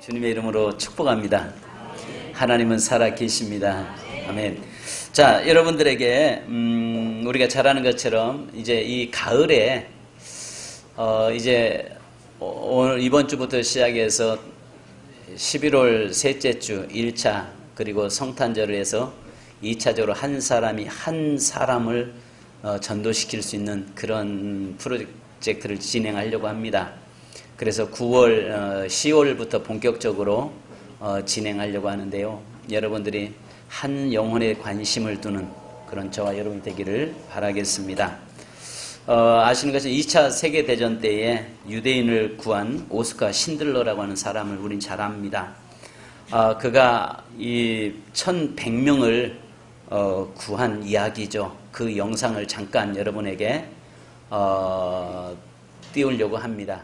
주님의 이름으로 축복합니다. 하나님은 살아 계십니다. 아멘. 자, 여러분들에게 우리가 잘 아는 것처럼 이제 이 가을에 이제 오늘 이번 주부터 시작해서 11월 셋째 주 1차 그리고 성탄절을 해서 2차적으로 한 사람이 한 사람을 전도시킬 수 있는 그런 프로젝트를 진행하려고 합니다. 그래서 9월, 10월부터 본격적으로 진행하려고 하는데요. 여러분들이 한 영혼에 관심을 두는 그런 저와 여러분이 되기를 바라겠습니다. 아시는 것처럼 2차 세계대전 때에 유대인을 구한 오스카 신들러라고 하는 사람을 우린 잘 압니다. 그가 이 1100명을 구한 이야기죠. 그 영상을 잠깐 여러분에게 띄우려고 합니다.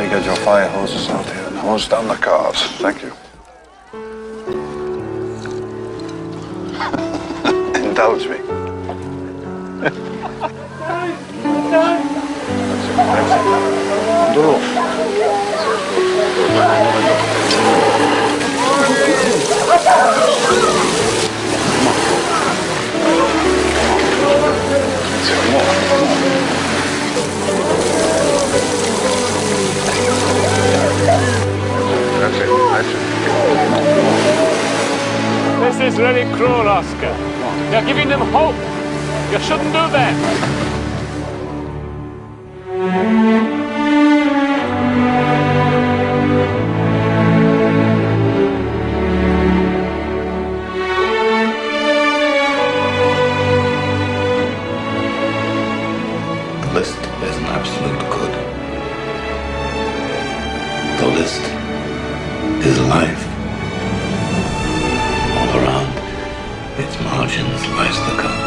Get your fire hoses out here and hose down the cars. Thank you. Indulge me. This is really cruel, Oscar. You're giving them hope. You shouldn't do that. The list is an absolute good. The list is life. All around its margins lies the cup.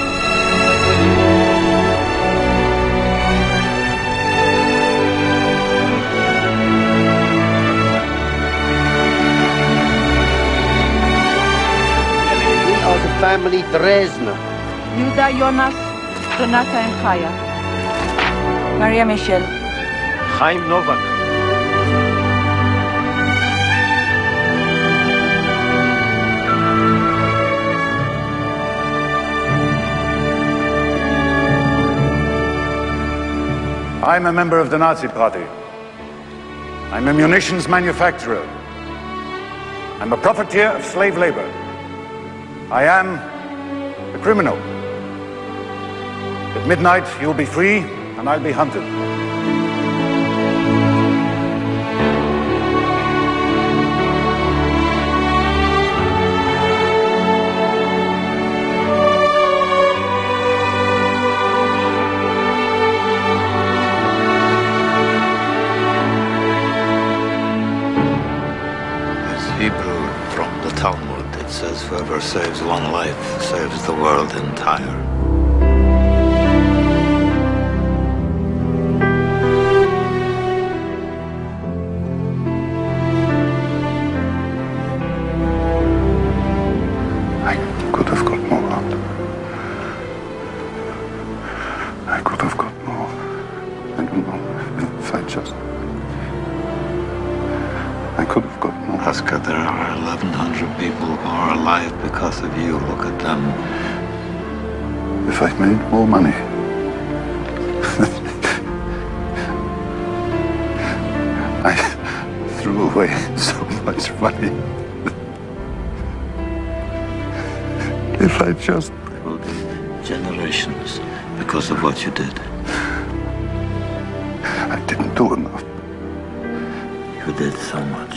We are the family Dresner. Yuda, Jonas, Renata and Chaya. Maria Michelle. Chaim Novak. I'm a member of the Nazi Party. I'm a munitions manufacturer. I'm a profiteer of slave labor. I am a criminal. At midnight, you'll be free, and I'll be hunted. Hebrew from the Talmud, it says, whoever saves one life saves the world entire. I could have got more out. I could have got more. I don't know if I just... I I could have got more. Oscar, there are 1,100 people who are alive because of you. Look at them. If I'd made more money. I threw away so much money. If I just... Will be generations because of what you did. I didn't do enough. You did so much.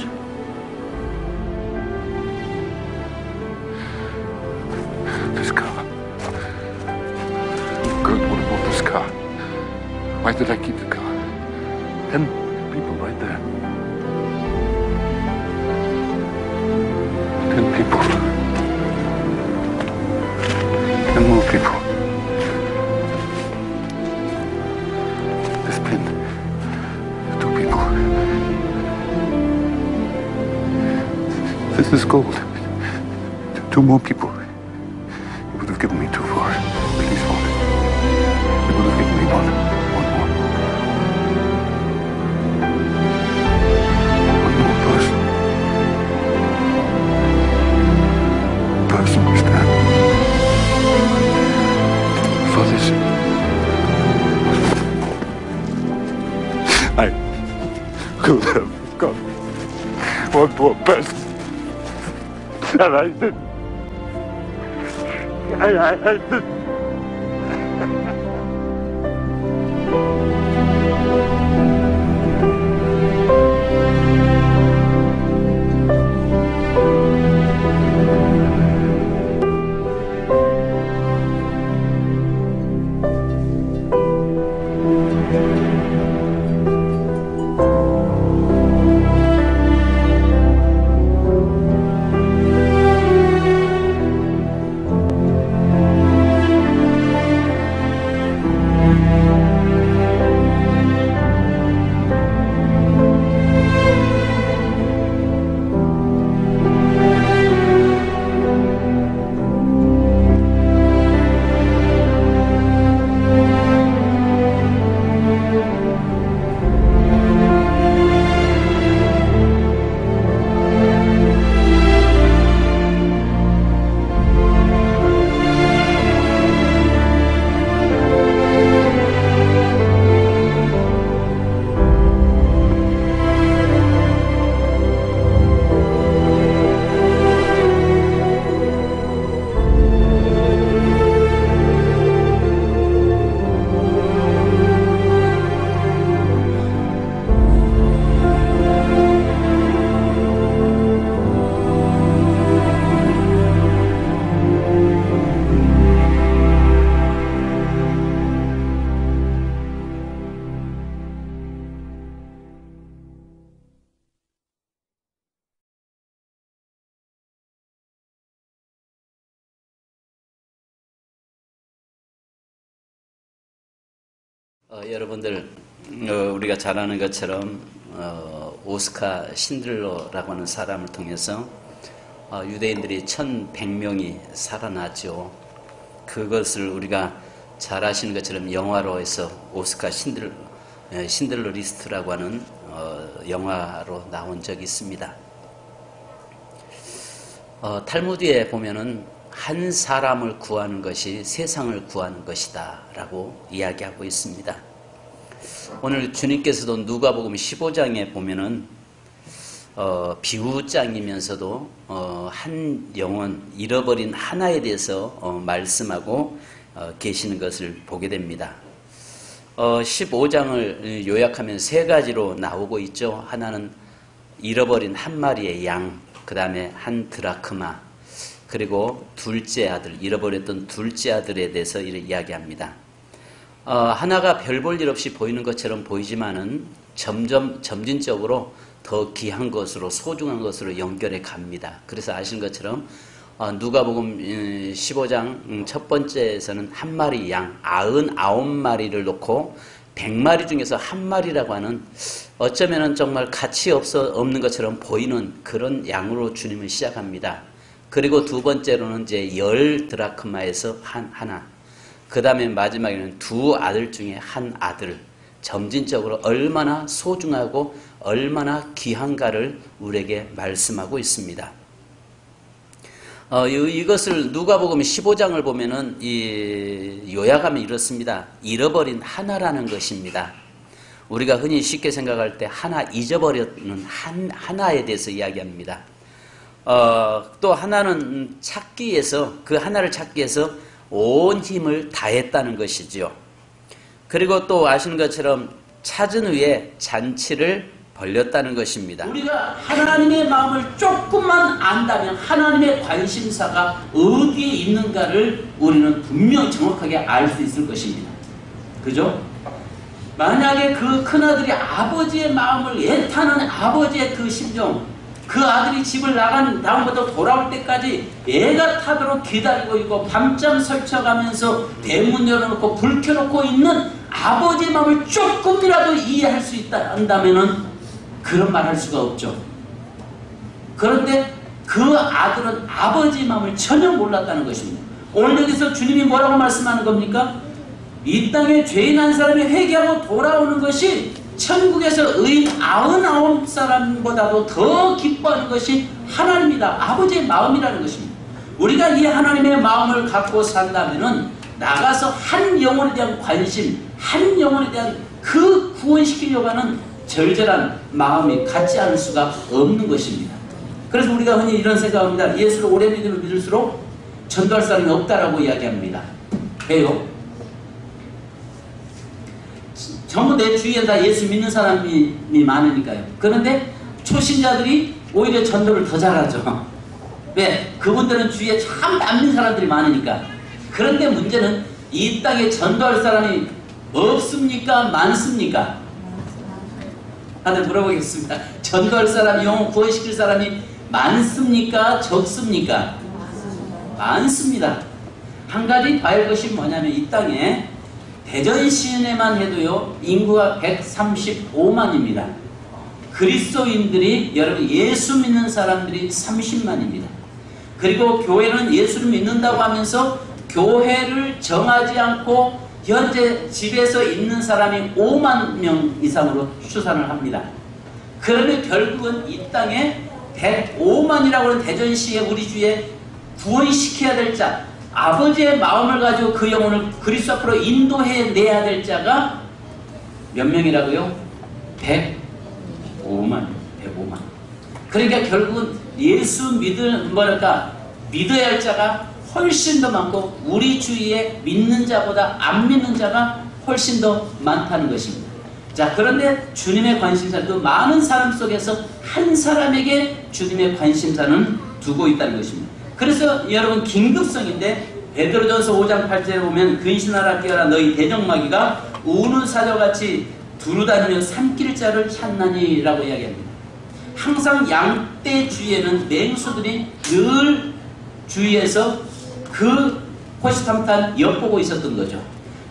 This car. Good, what about this car? Why did I keep the car? 10 people right there. 10 people. 10 more people. This pin. 2 people. This is gold. 2 more people. You would have given me 2 for it. Please hold it. You would have given me 1. 1 more. 1 more person. Person is dead. For this. I could have got 1 more person. And I didn't. I didn't. 여러분들 우리가 잘 아는 것처럼 오스카 신들러라고 하는 사람을 통해서 유대인들이 1,100명이 살아났죠. 그것을 우리가 잘 아시는 것처럼 영화로 해서 오스카 신들러 리스트라고 하는 영화로 나온 적이 있습니다. 탈무드에 보면은 한 사람을 구하는 것이 세상을 구하는 것이다 라고 이야기하고 있습니다. 오늘 주님께서도 누가복음 15장에 보면은 비유장이면서도 한 영혼 잃어버린 하나에 대해서 말씀하고 계시는 것을 보게 됩니다. 15장을 요약하면 3가지로 나오고 있죠. 하나는 잃어버린 한 마리의 양, 그 다음에 한 드라크마, 그리고 둘째 아들, 잃어버렸던 둘째 아들에 대해서 이야기합니다. 하나가 별 볼 일 없이 보이는 것처럼 보이지만은 점진적으로 더 귀한 것으로, 소중한 것으로 연결해 갑니다. 그래서 아시는 것처럼 누가복음 15장 첫 번째에서는 한 마리 양 99마리를 놓고 100마리 중에서 한 마리라고 하는 어쩌면은 정말 가치 없는 것처럼 보이는 그런 양으로 주님은 시작합니다. 그리고 두 번째로는 이제 10 드라크마에서 하나. 그 다음에 마지막에는 2 아들 중에 한 아들. 점진적으로 얼마나 소중하고 얼마나 귀한가를 우리에게 말씀하고 있습니다. 이것을 누가복음 15장을 보면은 요약하면 이렇습니다. 잃어버린 하나라는 것입니다. 우리가 흔히 쉽게 생각할 때 하나 잊어버렸는 하나에 대해서 이야기합니다. 또 하나는 찾기 위해서, 그 하나를 찾기 위해서 온 힘을 다했다는 것이지요. 그리고 또 아시는 것처럼 찾은 후에 잔치를 벌렸다는 것입니다. 우리가 하나님의 마음을 조금만 안다면 하나님의 관심사가 어디에 있는가를 우리는 분명 정확하게 알 수 있을 것입니다. 그죠? 만약에 그 큰아들이 아버지의 마음을 애타는 아버지의 그 심정, 그 아들이 집을 나간 다음부터 돌아올 때까지 애가 타도록 기다리고 있고 밤잠 설쳐가면서 대문 열어놓고 불 켜놓고 있는 아버지의 마음을 조금이라도 이해할 수 있다 한다면은 그런 말 할 수가 없죠. 그런데 그 아들은 아버지의 마음을 전혀 몰랐다는 것입니다. 오늘 여기서 주님이 뭐라고 말씀하는 겁니까? 이 땅에 죄인 한 사람이 회개하고 돌아오는 것이 천국에서 의인 99사람보다도 더 기뻐하는 것이 하나님이다. 아버지의 마음이라는 것입니다. 우리가 이 하나님의 마음을 갖고 산다면은 나가서 한 영혼에 대한 관심, 한 영혼에 대한 그 구원시키려고 하는 절절한 마음이 갖지 않을 수가 없는 것입니다. 그래서 우리가 흔히 이런 생각합니다. 예수를 오래 믿으면 믿을수록 전도할 사람이 없다라고 이야기합니다. 왜요? 전부 내 주위에 다 예수 믿는 사람이 많으니까요. 그런데 초신자들이 오히려 전도를 더 잘하죠. 왜? 그분들은 주위에 참 남는 사람들이 많으니까. 그런데 문제는 이 땅에 전도할 사람이 없습니까? 많습니까? 다들 물어보겠습니다. 전도할 사람이, 영혼 구원시킬 사람이 많습니까? 적습니까? 많습니다. 한 가지 봐야 할 것이 뭐냐면 이 땅에 대전 시내만 해도요 인구가 135만입니다. 그리스도인들이, 여러분, 예수 믿는 사람들이 30만입니다. 그리고 교회는 예수를 믿는다고 하면서 교회를 정하지 않고 현재 집에서 있는 사람이 5만 명 이상으로 추산을 합니다. 그러면 결국은 이 땅에 105만이라고 하는 대전시에 우리 주에 구원시켜야 될 자, 아버지의 마음을 가지고 그 영혼을 그리스도 앞으로 인도해내야 될 자가 몇 명이라고요? 105만. 그러니까 결국은 예수 믿어야 할 자가 훨씬 더 많고 우리 주위에 믿는 자보다 안 믿는 자가 훨씬 더 많다는 것입니다. 자, 그런데 주님의 관심사는 그 많은 사람 속에서 한 사람에게 주님의 관심사는 두고 있다는 것입니다. 그래서 여러분 긴급성인데 베드로전서 5장 8절에 보면 근신하라 깨어라 너희 대적마귀가 우는 사자같이 두루다니며 삼킬 자를 찾나니 라고 이야기합니다. 항상 양떼 주위에는 맹수들이 늘 주위에서 그 호시탐탐 엿보고 있었던 거죠.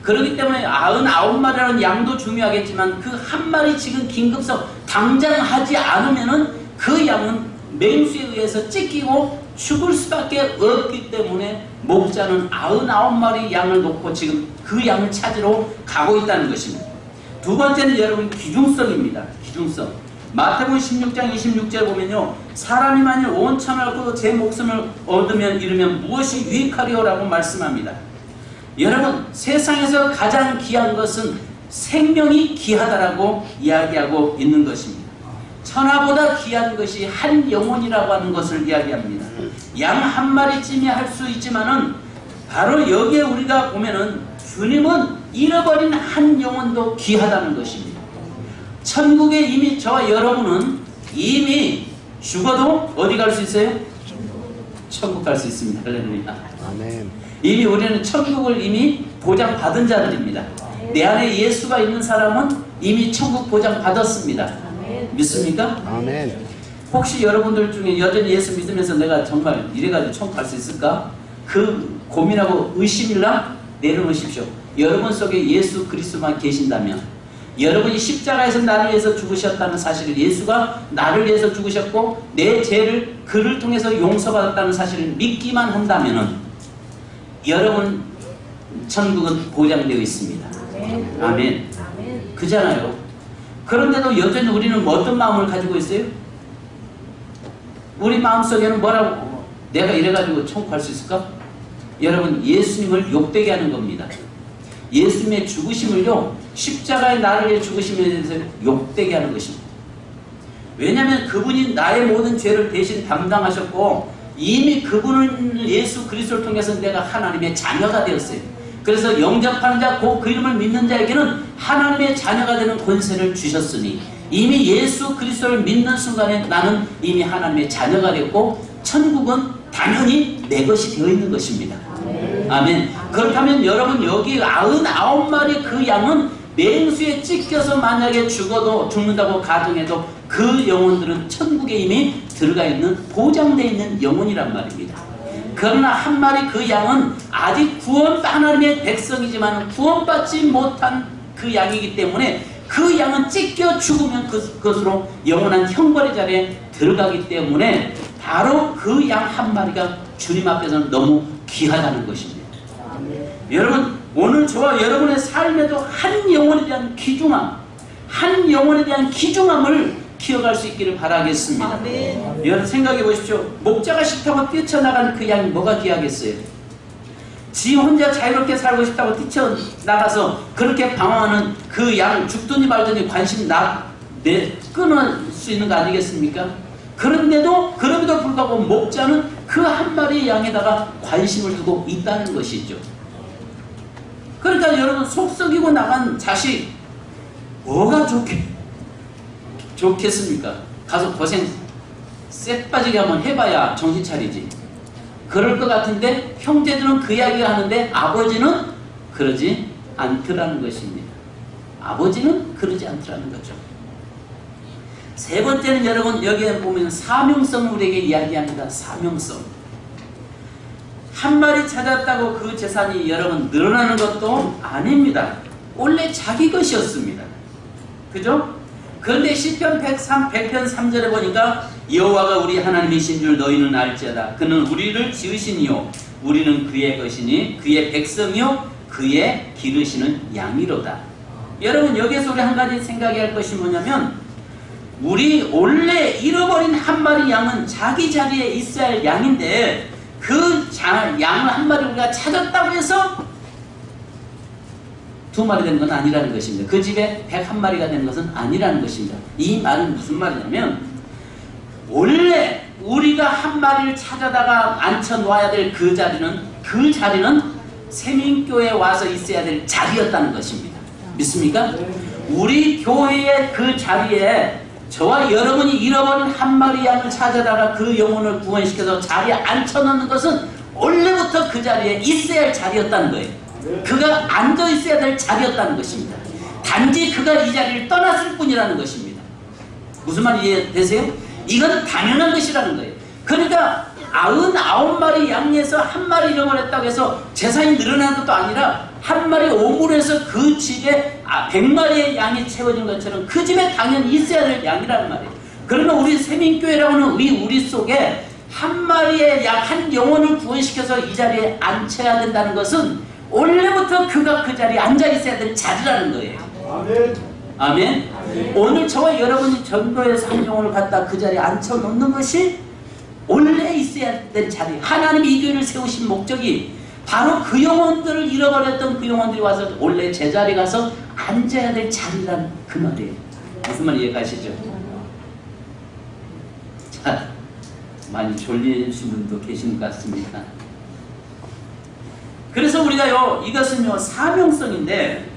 그렇기 때문에 99마리라는 양도 중요하겠지만 그 한 마리 지금 긴급성 당장 하지 않으면은 그 양은 맹수에 의해서 찢기고 죽을 수밖에 없기 때문에 목자는 99마리 양을 놓고 지금 그 양을 찾으러 가고 있다는 것입니다. 두 번째는 여러분 기중성입니다. 기중성. 마태복음 16장 26절 보면요, 사람이 만일 온 참을 얻고 제 목숨을 얻으면 이르면 무엇이 유익하리오라고 말씀합니다. 여러분, 세상에서 가장 귀한 것은 생명이 귀하다라고 이야기하고 있는 것입니다. 천하보다 귀한 것이 한 영혼이라고 하는 것을 이야기합니다. 양 한 마리쯤이 할 수 있지만은 바로 여기에 우리가 보면은 주님은 잃어버린 한 영혼도 귀하다는 것입니다. 천국에 이미 저와 여러분은 이미 죽어도 어디 갈 수 있어요? 천국 갈 수 있습니다. 할렐루야. 아멘. 이미 우리는 천국을 이미 보장받은 자들입니다. 내 안에 예수가 있는 사람은 이미 천국 보장받았습니다. 믿습니까? 아멘. 혹시 여러분들 중에 여전히 예수 믿으면서 내가 정말 이래가지고 천국 갈 수 있을까? 그 고민하고 의심이랑 내려놓으십시오. 여러분 속에 예수 그리스도만 계신다면, 여러분이 십자가에서 나를 위해서 죽으셨다는 사실을, 예수가 나를 위해서 죽으셨고 내 죄를 그를 통해서 용서받았다는 사실을 믿기만 한다면은 여러분 천국은 보장되어 있습니다. 아멘. 그잖아요. 그런데도 여전히 우리는 어떤 마음을 가지고 있어요? 우리 마음속에는 뭐라고? 내가 이래가지고 천국할 수 있을까? 여러분, 예수님을 욕되게 하는 겁니다. 예수님의 죽으심을요, 십자가의 나를 위해 죽으심에 대해서 욕되게 하는 것입니다. 왜냐하면 그분이 나의 모든 죄를 대신 담당하셨고 이미 그분을 예수 그리스도를 통해서 내가 하나님의 자녀가 되었어요. 그래서 영접하는 자, 곧 그 이름을 믿는 자에게는 하나님의 자녀가 되는 권세를 주셨으니 이미 예수 그리스도를 믿는 순간에 나는 이미 하나님의 자녀가 됐고 천국은 당연히 내 것이 되어 있는 것입니다. 아멘. 그렇다면 여러분, 여기 99마리 그 양은 맹수에 찢겨서 만약에 죽는다고 가정해도 그 영혼들은 천국에 이미 들어가 있는, 보장되어 있는 영혼이란 말입니다. 그러나 한 마리 그 양은 아직 하나님의 백성이지만 구원받지 못한 그 양이기 때문에 그 양은 찢겨 죽으면 그것으로 영원한 형벌의 자리에 들어가기 때문에 바로 그 양 한 마리가 주님 앞에서는 너무 귀하다는 것입니다. 여러분, 오늘 저와 여러분의 삶에도 한 영혼에 대한 귀중함, 한 영혼에 대한 귀중함을 기억할 수 있기를 바라겠습니다. 여러분 생각해 보십시오. 목자가 싫다고 뛰쳐나간 그 양이 뭐가 귀하겠어요? 지 혼자 자유롭게 살고 싶다고 뛰쳐나가서 그렇게 방황하는 그 양, 죽더니 말더니 관심 끊을 수 있는 거 아니겠습니까? 그럼에도 불구하고 목자는 그 한 마리의 양에다가 관심을 두고 있다는 것이죠. 그러니까 여러분, 속 썩이고 나간 자식 뭐가 좋겠습니까? 가서 고생 쎄 빠지게 한번 해봐야 정신 차리지. 그럴 것 같은데 형제들은 그 이야기를 하는데 아버지는 그러지 않더라는 것입니다. 아버지는 그러지 않더라는 거죠. 세 번째는 여러분, 여기에 보면 사명성을 우리에게 이야기합니다. 사명성. 한 마리 찾았다고 그 재산이 여러분 늘어나는 것도 아닙니다. 원래 자기 것이었습니다. 그죠? 그런데 시편 100편 3절에 보니까 여호와가 우리 하나님이신 줄 너희는 알지어다. 그는 우리를 지으시니요 우리는 그의 것이니 그의 백성이요 그의 기르시는 양이로다. 여러분, 여기에서 우리 한 가지 생각해야 할 것이 뭐냐면, 우리 원래 잃어버린 한 마리 양은 자기 자리에 있어야 할 양인데 그 양을 한 마리 우리가 찾았다고 해서 2마리 되는 건 아니라는 것입니다. 그 집에 101마리가 되는 것은 아니라는 것입니다. 이 말은 무슨 말이냐면, 원래 우리가 한 마리를 찾아다가 앉혀놓아야 될 그 자리는 세민교회에 와서 있어야 될 자리였다는 것입니다. 믿습니까? 우리 교회의 그 자리에 저와 여러분이 잃어버린 한 마리 양을 찾아다가 그 영혼을 구원시켜서 자리에 앉혀놓는 것은 원래부터 그 자리에 있어야 할 자리였다는 거예요. 그가 앉아 있어야 될 자리였다는 것입니다. 단지 그가 이 자리를 떠났을 뿐이라는 것입니다. 무슨 말이 이해되세요? 이건 당연한 것이라는 거예요. 그러니까 99마리 양에서 한 마리 잃어버렸다고 해서 재산이 늘어난 것도 아니라 한 마리 오물을 해서 그 집에 100마리의 양이 채워진 것처럼 그 집에 당연히 있어야 될 양이라는 말이에요. 그러면 우리 세민교회라고는 우리 속에 한 마리의 양, 한 영혼을 구원시켜서 이 자리에 앉혀야 된다는 것은 원래부터 그가 그 자리에 앉아 있어야 될 자리라는 거예요. 아멘. 아멘. 아멘. 오늘 저와 여러분이 전도에서 한 영혼을 갖다 그 자리에 앉혀 놓는 것이 원래 있어야 될 자리. 하나님이 이 교회를 세우신 목적이 바로 그 영혼들을 잃어버렸던 그 영혼들이 와서 원래 제자리에 가서 앉아야 될 자리란 그 말이에요. 무슨 말 이해가시죠? 자, 많이 졸리신 분도 계신 것 같습니다. 그래서 우리가요, 이것은요 사명성인데,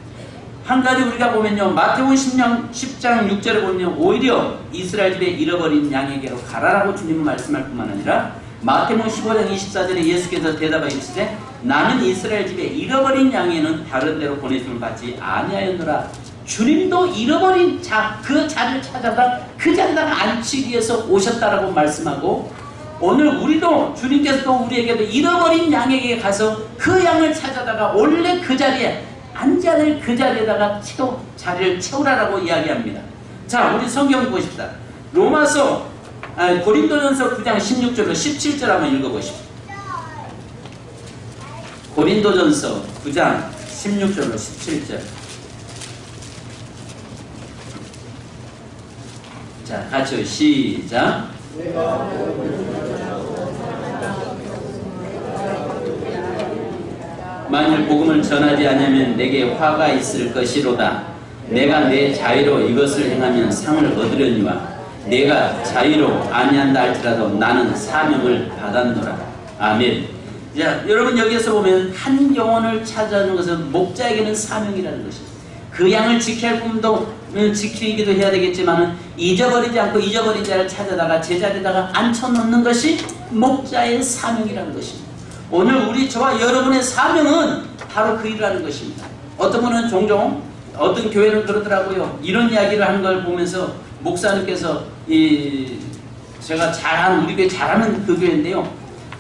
한 가지 우리가 보면요, 마태복음 10장 6절에 보면 오히려 이스라엘 집에 잃어버린 양에게로 가라라고 주님은 말씀할 뿐만 아니라 마태복음 15장 24절에 예수께서 대답하여 이르시되 나는 이스라엘 집에 잃어버린 양에는 다른 데로 보내줌을 받지 아니하였노라. 주님도 잃어버린 그 자리를 찾아다 그 자리에다가 앉히기 위해서 오셨다라고 말씀하고, 오늘 우리도 주님께서도 우리에게도 잃어버린 양에게 가서 그 양을 찾아다가 원래 그 자리에 앉아야 될 그 자리에다가 자리를 채우라라고 이야기합니다. 자, 우리 성경 보십시다. 고린도전서 9장 16절로 17절 한번 읽어보십시오. 고린도전서 9장 16절로 17절. 자, 같이요. 시작. 만일 복음을 전하지 않으면 내게 화가 있을 것이로다. 내가 내 자유로 이것을 행하면 상을 얻으려니와 내가 자유로 아니한다 할지라도 나는 사명을 받았노라. 아멘. 자, 여러분 여기에서 보면 한 영혼을 찾아가는 것은 목자에게는 사명이라는 것입니다. 그 양을 지켜야 할 뿐도 지키기도 해야 되겠지만 잊어버리지 않고 잊어버린 자를 찾아다가 제자리에다가 앉혀놓는 것이 목자의 사명이라는 것입니다. 오늘 우리 저와 여러분의 사명은 바로 그 일을 하는 것입니다. 어떤 분은 종종 어떤 교회는 그러더라고요. 이런 이야기를 하는 걸 보면서 목사님께서 제가 잘하는 우리 교회 잘하는 그 교회인데요.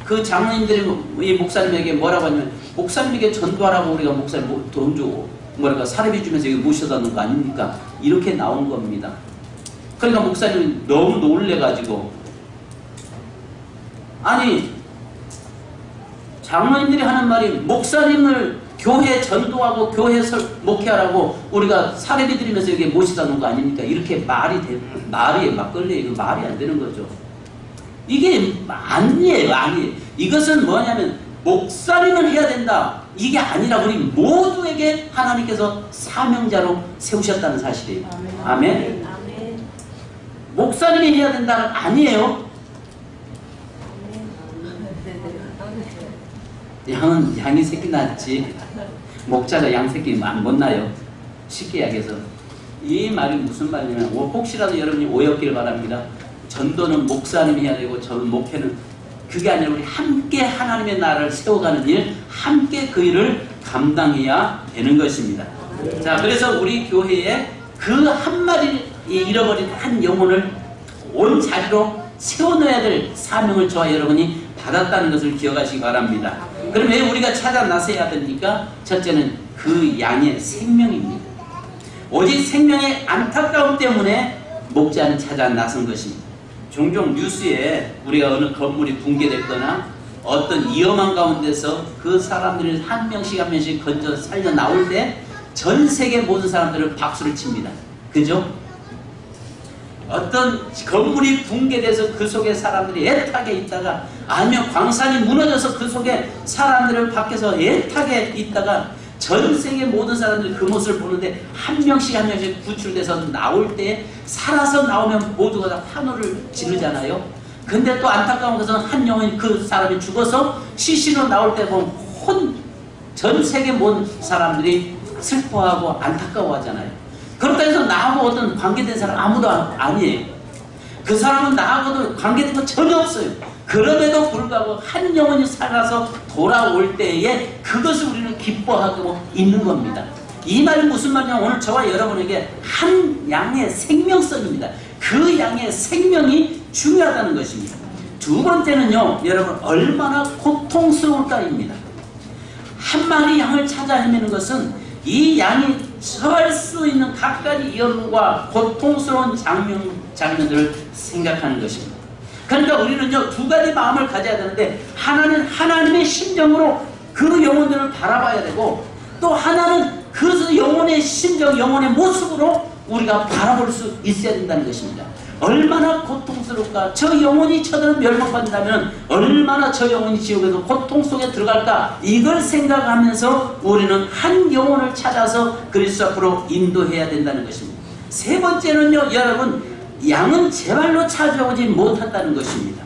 그 장로님들이 이 목사님에게 뭐라고 하냐면 목사님에게 전도하라고 우리가 목사님 돈 주고 뭐랄까 사례비 주면서 여기 모셔다 놓은 거 아닙니까? 이렇게 나온 겁니다. 그러니까 목사님이 너무 놀래가지고 아니 장로님들이 하는 말이 목사님을 교회 전도하고 교회 목회하라고 우리가 사례비 드리면서 여기 모시다 놓은 거 아닙니까? 이렇게 말이 막 걸려요. 이거 말이 안 되는 거죠. 이게 아니에요. 이것은 뭐냐면 목사님을 해야 된다. 이게 아니라 우리 모두에게 하나님께서 사명자로 세우셨다는 사실이에요. 아멘. 목사님이 해야 된다는 아니에요. 양이 새끼 낳지 목자가 양 새끼 못 낳아요. 쉽게 이야기해서 이 말이 무슨 말이냐면 혹시라도 여러분이 오해없기를 바랍니다. 전도는 목사님이 해야 되고 저는 목회는 그게 아니라 우리 함께 하나님의 나라를 세워가는 일, 함께 그 일을 감당해야 되는 것입니다. 자, 그래서 우리 교회에 그 한 마리 잃어버린 한 영혼을 온 자리로 세워놔야 될 사명을 저와 여러분이 받았다는 것을 기억하시기 바랍니다. 그럼 왜 우리가 찾아 나서야 됩니까? 첫째는 그 양의 생명입니다. 오직 생명의 안타까움 때문에 목자는 찾아 나선 것입니다. 종종 뉴스에 우리가 어느 건물이 붕괴됐거나 어떤 위험한 가운데서 그 사람들을 한 명씩 한 명씩 건져 살려 나올 때 전 세계 모든 사람들은 박수를 칩니다. 그죠? 어떤 건물이 붕괴돼서 그 속에 사람들이 애타게 있다가 아니면 광산이 무너져서 그 속에 사람들을 밖에서 애타게 있다가 전 세계 모든 사람들이 그 모습을 보는데 한 명씩 한 명씩 구출돼서 나올 때 살아서 나오면 모두가 다 환호를 지르잖아요. 근데 또 안타까운 것은 한 영혼이 그 사람이 죽어서 시신으로 나올 때 보면 전 세계 모든 사람들이 슬퍼하고 안타까워하잖아요. 그렇다 해서 나하고 어떤 관계된 사람 아무도 아니에요. 그 사람은 나하고도 관계된 거 전혀 없어요. 그럼에도 불구하고 한 영혼이 살아서 돌아올 때에 그것을 우리는 기뻐하고 있는 겁니다. 이 말이 무슨 말이냐면 오늘 저와 여러분에게 한 양의 생명성입니다. 그 양의 생명이 중요하다는 것입니다. 두 번째는요, 여러분 얼마나 고통스러울까입니다. 한 마리 양을 찾아 헤매는 것은 이 양이 처할 수 있는 각가지 위험과 고통스러운 장면들을 생각하는 것입니다. 그러니까 우리는요 두 가지 마음을 가져야 되는데 하나는 하나님의 심정으로 그 영혼들을 바라봐야 되고 또 하나는 그 영혼의 심정, 영혼의 모습으로 우리가 바라볼 수 있어야 된다는 것입니다. 얼마나 고통스러울까. 저 영혼이 저들은 멸망받는다면 얼마나 저 영혼이 지옥에도 고통 속에 들어갈까. 이걸 생각하면서 우리는 한 영혼을 찾아서 그리스도 앞으로 인도해야 된다는 것입니다. 세 번째는요, 여러분, 양은 제발로 찾아오지 못한다는 것입니다.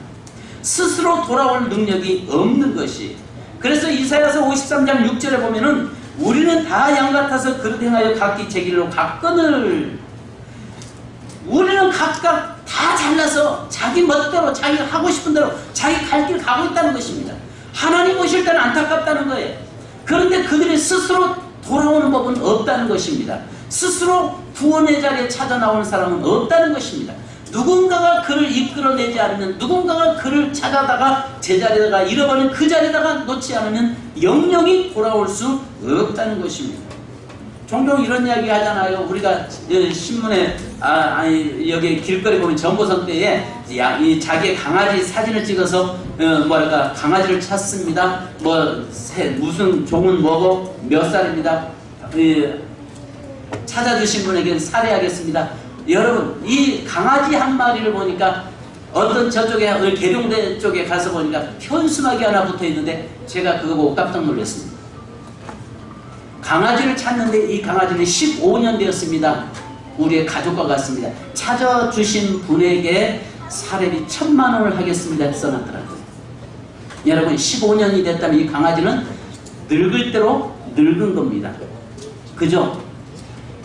스스로 돌아올 능력이 없는 것이. 그래서 이사야서 53장 6절에 보면은 우리는 다 양 같아서 그릇 행하여 각기 제 길로 갔거늘. 우리는 각각 다 잘나서 자기 멋대로 자기가 하고 싶은 대로 자기 갈 길 가고 있다는 것입니다. 하나님 오실 때는 안타깝다는 거예요. 그런데 그들이 스스로 돌아오는 법은 없다는 것입니다. 스스로 구원의 자리에 찾아 나오는 사람은 없다는 것입니다. 누군가가 그를 이끌어내지 않으면, 누군가가 그를 찾아다가 제자리에다가 잃어버린 그 자리에다가 놓지 않으면 영영이 돌아올 수 없다는 것입니다. 종종 이런 이야기 하잖아요. 우리가 신문에 여기 길거리 보면 정보선 때에 자기의 강아지 사진을 찍어서 뭐랄까 강아지를 찾습니다. 무슨 종은 뭐고 몇 살입니다. 찾아주신 분에게 살해하겠습니다. 여러분 이 강아지 한 마리를 보니까 어떤 저쪽에 계룡대 쪽에 가서 보니까 현수막이 하나 붙어 있는데 제가 그거 보고 깜짝 놀랐습니다. 강아지를 찾는데 이 강아지는 15년 되었습니다. 우리의 가족과 같습니다. 찾아주신 분에게 사례비 1000만 원을 하겠습니다 써놨더라고요. 여러분 15년이 됐다면 이 강아지는 늙을 대로 늙은 겁니다. 그죠?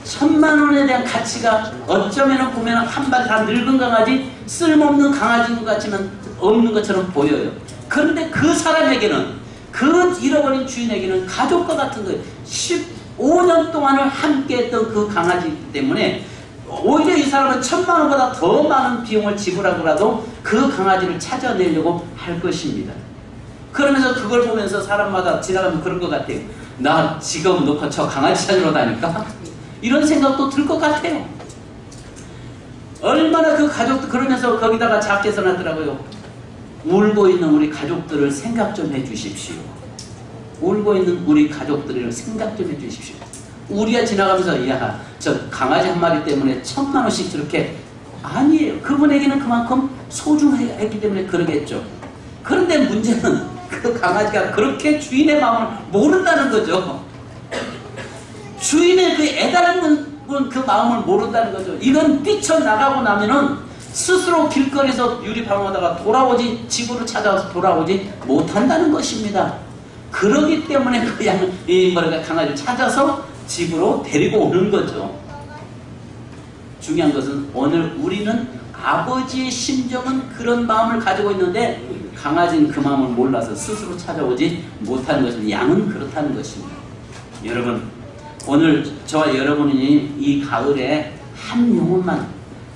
1000만 원에 대한 가치가 어쩌면 보면 한 마리 다 늙은 강아지, 쓸모없는 강아지인 것 같지만 없는 것처럼 보여요. 그런데 그 사람에게는, 그 잃어버린 주인에게는 가족과 같은 거예요. 15년 동안을 함께했던 그 강아지이기 때문에 오히려 이 사람은 1000만 원보다 더 많은 비용을 지불하더라도 그 강아지를 찾아내려고 할 것입니다. 그러면서 그걸 보면서 사람마다 지나가면 그럴 것 같아요. 나 직업 놓고 저 강아지 찾으러 다닐까? 이런 생각도 들 것 같아요. 얼마나 그 가족도 그러면서 거기다가 작게 써놨더라고요. 울고 있는 우리 가족들을 생각 좀 해주십시오. 울고 있는 우리 가족들을 생각 좀 해주십시오. 우리가 지나가면서 야, 저 강아지 한 마리 때문에 1000만 원씩 저렇게, 아니에요. 그분에게는 그만큼 소중했기 때문에 그러겠죠. 그런데 문제는 그 강아지가 그렇게 주인의 마음을 모른다는 거죠. 주인의 그 애달은 그 마음을 모른다는 거죠. 이건 뛰쳐나가고 나면은 스스로 길거리에서 유리방어하다가 돌아오지, 집으로 찾아와서 돌아오지 못한다는 것입니다. 그러기 때문에 그 양을, 강아지를 찾아서 집으로 데리고 오는 거죠. 중요한 것은 오늘 우리는 아버지의 심정은 그런 마음을 가지고 있는데 강아지는 그 마음을 몰라서 스스로 찾아오지 못하는 것입니다. 양은 그렇다는 것입니다. 여러분, 오늘 저와 여러분이 이 가을에 한 영혼만,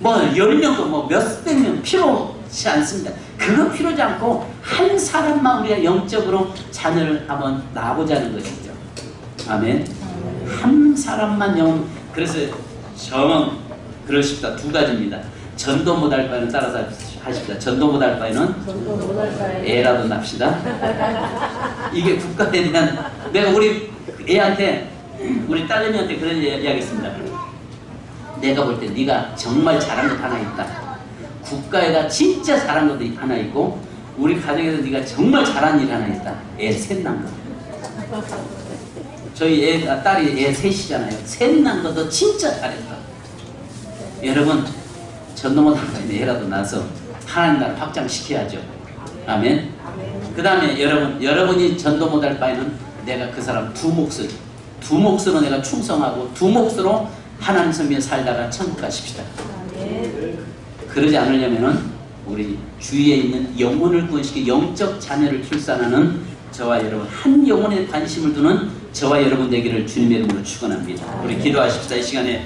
뭐 10명도 뭐 몇백 명 필요치 않습니다. 그거 필요지 않고 한 사람만 우리가 영적으로 자녀를 한번 낳아보자는 것이죠. 아멘. 한 사람만 영혼. 그래서 그러십시다. 두 가지입니다. 전도 못할 바에는 따라서 하십시다. 전도 못할 바에는 애라도 납시다. 이게 국가에 대한, 내가 우리 애한테, 우리 딸내미한테 그런 이야기했습니다. 내가 볼 때 네가 정말 잘한 것 하나 있다. 국가에다 진짜 잘한 것도 하나 있고 우리 가정에서 네가 정말 잘한 일 하나 있다. 애 셋 낳은 거. 저희 딸이 애 셋이잖아요. 셋 낳은 것도 진짜 잘했다. 여러분, 전도 못할 바에는 애라도 낳아서 하나님 나라를 확장시켜야죠. 아멘. 그 다음에 여러분이 전도 못할 바에는 내가 그 사람 두 몫으로 내가 충성하고 두 몫으로 하나님 섬기며 살다가 천국 가십시다. 그러지 않으려면은 우리 주위에 있는 영혼을 구원시켜 영적 자녀를 출산하는 저와 여러분, 한 영혼에 관심을 두는 저와 여러분 되기를 주님의 이름으로 축원합니다. 우리 기도하십시다. 이 시간에